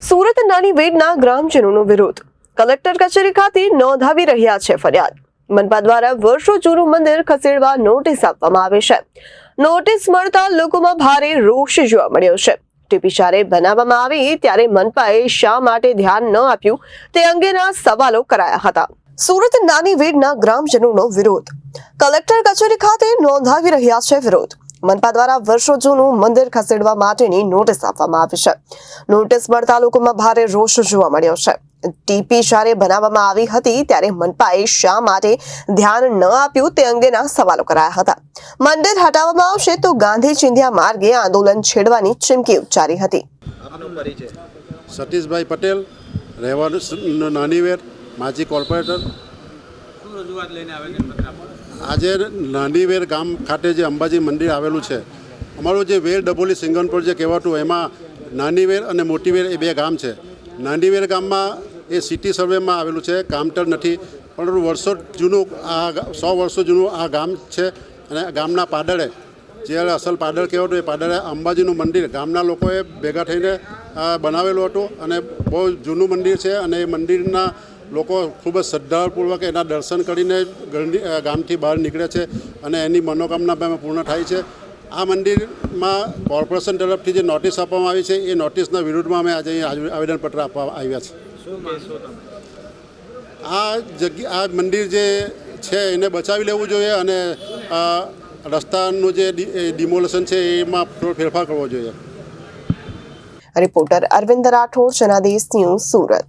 સુરત નાની વેડના ગ્રામજનોનો વિરોધ. કલેક્ટર કચેરી ખાતે નોંધાવી રહ્યા છે ફરિયાદ. મનપા દ્વારા વર્ષો જૂનું મંદિર ખસેડવા નોટિસ આપવામાં આવી છે. નોટિસ મળતા લોકોમાં ભારે રોષ જોવા મળ્યો છે. ટીપી ચારે બનાવવામાં આવી ત્યારે મનપાએ શા માટે ધ્યાન ન આપ્યું તે અંગેના સવાલો કરાયા હતા. સુરત નાની વેડના ગ્રામજનોનો વિરોધ. કલેક્ટર કચેરી ખાતે નોંધાવી રહ્યા છે વિરોધ. મનપા દ્વારા વર્ષો જૂનું મંદિર ખસેડવા માટેની નોટિસ આપવામાં આવી છે. નોટિસ મળતા લોકોમાં ભારે રોષ જોવા મળ્યો છે. ટીપી જ્યારે બનાવવામાં આવી હતી ત્યારે મનપાએ શા માટે ધ્યાન ન આપ્યું તે અંગેના સવાલો કરાયા હતા. મંદિર હટાવવામાં આવશે તો ગાંધી ચિંધ્યા માર્ગે આંદોલન છેડવાની ચીમકી ઉચ્ચારી હતી. સતીશભાઈ પટેલ, રહેવાનું નાનીવેર, માજી કોર્પોરેટર. આજે નાનીવેર ગામ ખાતે જે અંબાજી મંદિર આવેલું છે, અમારું જે વેર ડબોલી સિંગનપુર જે કહેવાતું, એમાં નાનીવેર અને મોટીવેર એ બે ગામ છે. નાનીવેર ગામમાં એ સિટી સર્વેમાં આવેલું છે, કામતર નથી, પરંતુ વર્ષો જૂનું આ 100 વર્ષો જૂનું આ ગામ છે. અને ગામના પાદળે જે અસલ પાદળ કહેવાતું, એ પાદળે અંબાજીનું મંદિર ગામના લોકોએ ભેગા થઈને બનાવેલું હતું. અને બહુ જૂનું મંદિર છે અને એ મંદિરના લોકો ખૂબ જ શ્રદ્ધાપૂર્વક એના દર્શન કરીને ગામથી બહાર નીકળે છે અને એની મનોકામના પૂર્ણ થાય છે. આ મંદિરમાં કોર્પોરેશન તરફથી જે નોટિસ આપવામાં આવી છે, એ નોટિસના વિરુદ્ધમાં અમે આજે અહીં આવેદનપત્ર આપવા આવ્યા છે. આ મંદિર જે છે એને બચાવી લેવું જોઈએ અને રસ્તાનું જે ડિમોલેશન છે એમાં થોડો ફેરફાર કરવો જોઈએ. Reporter Arvind Rathod, Janadesh news, Surat.